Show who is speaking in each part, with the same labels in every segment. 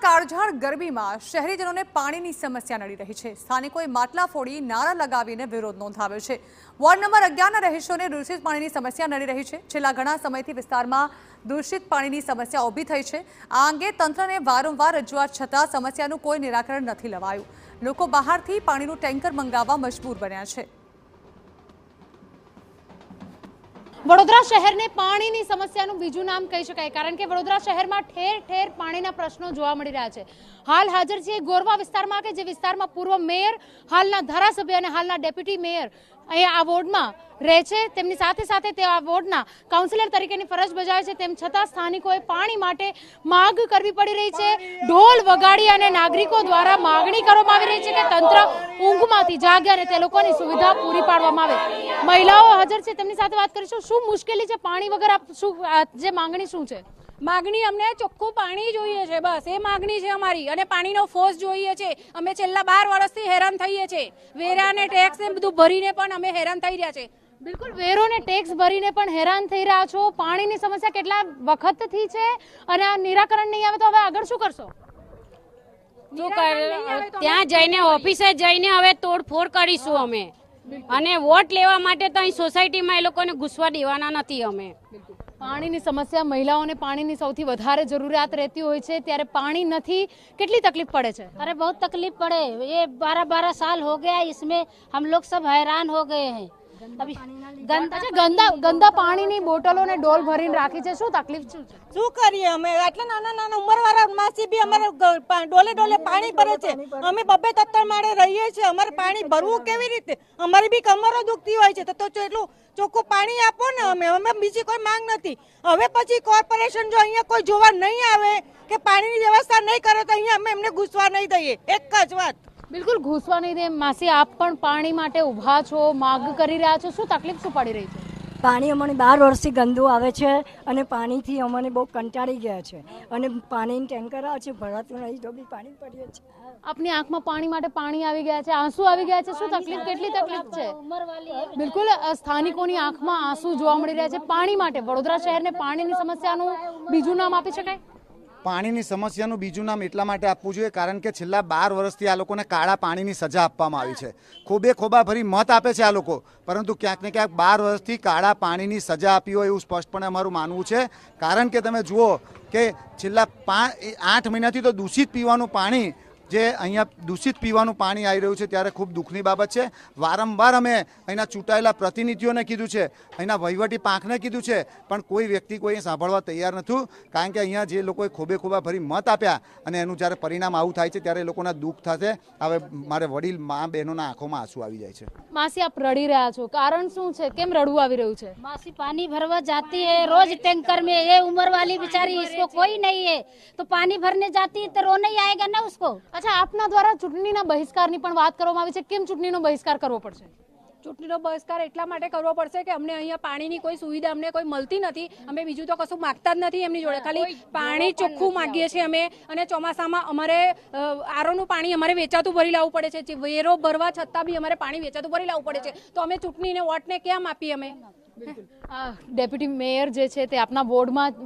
Speaker 1: કાળઝાળ ગરમીમાં શહેરીજનોને પાણીની સમસ્યા નડી રહી છે। સ્થાનિકોએ માટલા ફોડી નારા લગાવીને વિરોધ નોંધાવ્યો છે। વોર્ડ નંબર 11ના રહીશોને દૂષિત પાણીની સમસ્યા નડી રહી છે। છેલ્લા ઘણા સમયથી વિસ્તારમાં દૂષિત પાણીની સમસ્યા ઊભી થઈ છે। આ અંગે તંત્રને વારંવાર રજૂઆત છતાં સમસ્યાનું કોઈ નિરાકરણ નથી લવાયું। લોકો બહારથી પાણીનું ટેન્કર મંગાવવા મજબૂર બન્યા છે।
Speaker 2: વડોદરા શહેરને પાણીની સમસ્યાનું બીજું નામ કહી શકાય, કારણ કે વડોદરા શહેરમાં ઠેર ઠેર પાણીના પ્રશ્નો જોવા મળી રહ્યા છે। હાલ હાજર છે ગોરવા વિસ્તારમાં, કે જે વિસ્તારમાં પૂર્વ મેયર, હાલના ધારાસભ્ય અને હાલના ડેપ્યુટી મેયર અહીંયા આ વોર્ડમાં રહે છે। તેમની સાથે સાથે તે આ વોર્ડના કાઉન્સિલર તરીકેની ફરજ બજાવે છે। તેમ છતાં સ્થાનિકોએ પાણી માટે માંગ કરવી પડી રહી છે। ઢોલ વગાડી અને નાગરિકો દ્વારા માંગણી કરવામાં આવી રહી છે કે તંત્ર ઊંઘમાંથી જાગે અને તે લોકોની સુવિધા પૂરી પાડવામાં આવે। મહિલાઓ હાજર છે, તેમની સાથે વાત કરીશું। શું મુશ્કેલી છે પાણી વગર? આપ શું જે માંગણી શું છે?
Speaker 3: માગણી અમને ચોખ્ખું પાણી જોઈએ છે, બસ એ માગણી છે અમારી। અને પાણીનો ફોર્સ જોઈએ છે। અમે છેલ્લા 12 વર્ષથી હેરાન થઈએ છીએ। વેરા અને ટેક્સ ને બધું ભરીને પણ અમે હેરાન થઈ રહ્યા છે।
Speaker 2: બિલકુલ, વેરો ને ટેક્સ ભરીને પણ હેરાન થઈ રહ્યા છો। પાણીની સમસ્યા કેટલા વખતથી છે અને આ નિરાકરણ નહીં આવે તો હવે આગળ શું કરશો?
Speaker 4: ત્યાં જઈને ઓફિસે જઈને હવે તોડફોડ કરીશું અમે, અને વોટ લેવા માટે તો અહીં સોસાયટીમાં એ લોકોને ઘૂસવા દેવાના નથી અમે।
Speaker 2: પાણીની સમસ્યા, મહિલાઓને પાણીની સૌથી વધારે જરૂરિયાત રહેતી હોય છે, ત્યારે પાણી નથી, કેટલી તકલીફ પડે છે?
Speaker 5: अरे बहुत तकलीफ पड़े, ये 12-12 साल हो गया, इसमें हम लोग सब हैरान हो गए हैं। अभी
Speaker 2: ગંદા પાણીની બોટલો ને ડોલ ભરીને રાખી છે, શું તકલીફ શું છે?
Speaker 3: શું કરીએ અમે? આટલા નાના ઉંમરવાળા માસી બી અમારે ડોલે પાણી ભરે છે। અમે 2-3 માળે રહીએ છીએ, અમારે પાણી ભરવું કેવી રીતે? અમારી બી કમરો દુખતી હોય છે, તો એટલું ચોખ્ખું પાણી આપો ને। અમે બીજી કોઈ માંગ નથી। હવે પછી કોર્પોરેશન જો અહીંયા કોઈ જોવા નહીં આવે કે પાણીની વ્યવસ્થા નહીં કરે તો અહીંયા અમે એમને ઘૂસવા નહીં દઈએ। એક જ વાત।
Speaker 2: બિલકુલ, ઘૂસવા નહીં દે। માસી, આપ પણ પાણી માટે ઊભા છો, માગ કરી રહ્યા છો, શું તકલીફ શું પડી રહી છે?
Speaker 6: પાણી અમને 12 વર્ષથી ગંદુ આવે છે અને પાણીથી અમને બહુ કંટાળી ગયા છે, અને પાણીનું ટેન્કર આવે છે, ભરાતું નહીં તો બી પાણી પડીએ છે।
Speaker 2: આપની આંખમાં પાણી માટે પાણી આવી ગયા છે, આંસુ આવી ગયા છે, શું તકલીફ, કેટલી તકલીફ છે? બિલકુલ, સ્થાનિકોની આંખમાં આંસુ જોવા મળી રહ્યા છે પાણી માટે। વડોદરા શહેરને પાણીની સમસ્યાનું બીજું નામ આપી શકાય?
Speaker 7: પાણીની સમસ્યાનું બીજું નામ એટલા માટે આપવું જોઈએ કારણ કે છેલ્લા 12 વર્ષથી આ લોકોને કાળા પાણીની સજા આપવામાં આવી છે। ખોબે ખોબા ભરી મત આપે છે આ લોકો, પરંતુ ક્યાંક ને ક્યાંક 12 વર્ષથી કાળા પાણીની સજા આપી હોય એવું સ્પષ્ટપણે અમારું માનવું છે। કારણ કે તમે જુઓ કે છેલ્લા 8 મહિનાથી તો દૂષિત પીવાનું પાણી, જે અહીંયા દૂષિત પીવાનું પાણી આવી રહ્યું છે, ત્યારે ખૂબ દુઃખની બાબત છે। વારંવાર અમે અહીંના ચૂંટાયેલા પ્રતિનિધિઓને કીધું છે, અહીંના વહીવટી પાંખને કીધું છે, પણ કોઈ વ્યક્તિ કોઈ સાંભળવા તૈયાર નથી। કારણ કે અહીંયા જે લોકોએ ખોબે ખોબા ભરી મત આપ્યા અને એનું જ્યારે પરિણામ આવું થાય છે ત્યારે એ લોકોના દુઃખ થશે। હવે મારે વડીલ મા બહેનોના આંખોમાં આંસુ આવી જાય છે।
Speaker 2: માસી, આપ રડી રહ્યા છો, કારણ શું છે? કેમ રડવું આવી રહ્યું છે?
Speaker 5: मासी पानी भरवा जाती है रोज टैंकर में। ये उम्र वाली बेचारी, इसको कोई नहीं है तो पानी भरने जाती है तो रोना ही आएगा ना उसको।
Speaker 2: અચ્છા, આપના દ્વારા ચૂંટણીના બહિષ્કારની પણ વાત કરવામાં આવી છે। કેમ ચૂંટણીનો બહિષ્કાર કરવો પડશે?
Speaker 3: ચૂંટણીનો બહિષ્કાર એટલા માટે કરવો પડશે કે અમને અહીંયા પાણીની કોઈ સુવિધા અમને કોઈ મળતી નથી। અમે બીજું તો કશું માગતા જ નથી એમની જોડે, ખાલી પાણી ચોખ્ખું માગીએ છીએ અમે। અને ચોમાસામાં અમારે આરોનું પાણી અમારે વેચાતું ભરી લાવવું પડે છે। વેરો ભરવા છતાં બી અમારે પાણી વેચાતું ભરી લાવવું પડે છે, તો અમે ચૂંટણીને વોટને કેમ આપીએ અમે?
Speaker 2: ડેપ્યુટી મેયર જે છે તે આપના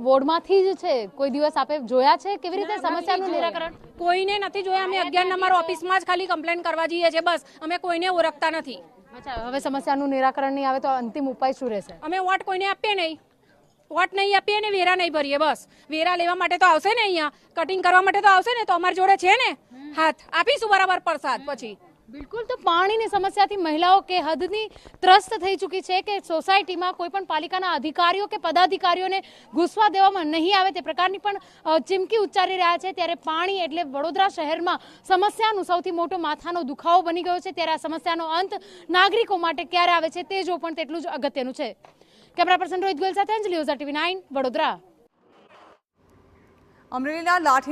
Speaker 2: વોર્ડમાંથી જ છે, કોઈ દિવસ આપે જોયા છે કેવી રીતે સમસ્યાનું નિરાકરણ?
Speaker 3: કોઈને નથી જોયા। અમે 11 નંબર ઓફિસમાં જ ખાલી કમ્પ્લેન કરવા જઈએ છીએ, બસ। અમે કોઈને ઓળખતા નથી।
Speaker 2: અચ્છા, હવે સમસ્યાનું નિરાકરણ નહીં આવે તો અંતિમ ઉપાય શું રહેશે?
Speaker 3: અમે વોટ કોઈને આપીએ નહીં, વોટ નહીં આપીએ ને વેરા નહીં ભરીએ, બસ। વેરા લેવા માટે તો આવશે ને, અહીંયા કટિંગ કરવા માટે તો આવશે ને, તો અમારી જોડે છે ને હાથ, આપીશું બરાબર પ્રસાદ પછી।
Speaker 2: બિલકુલ, તો પાણીની સમસ્યાથી મહિલાઓ કે હદની ત્રસ્ત થઈ ચૂકી છે કે સોસાયટીમાં કોઈ પણ પાલિકાના અધિકારીઓ કે પદાધિકારીઓને ઘૂસવા દેવામાં નહીં આવે તે પ્રકારની પણ ચીમકી ઉચ્ચારી રહ્યા છે। ત્યારે પાણી એટલે વડોદરા શહેરમાં સમસ્યાનું સૌથી મોટો માથાનો દુખાવો બની ગયો છે। ત્યારે આ સમસ્યાનો અંત નાગરિકો માટે ક્યારે આવે છે તે જો પણ તેટલું જ અગત્યનું છે। કેમેરા પર્સન રોહિત ગોયલ સાથે અંજલિ ઓઝા, TV9 વડોદરા।
Speaker 1: અમરેલીના લાઠી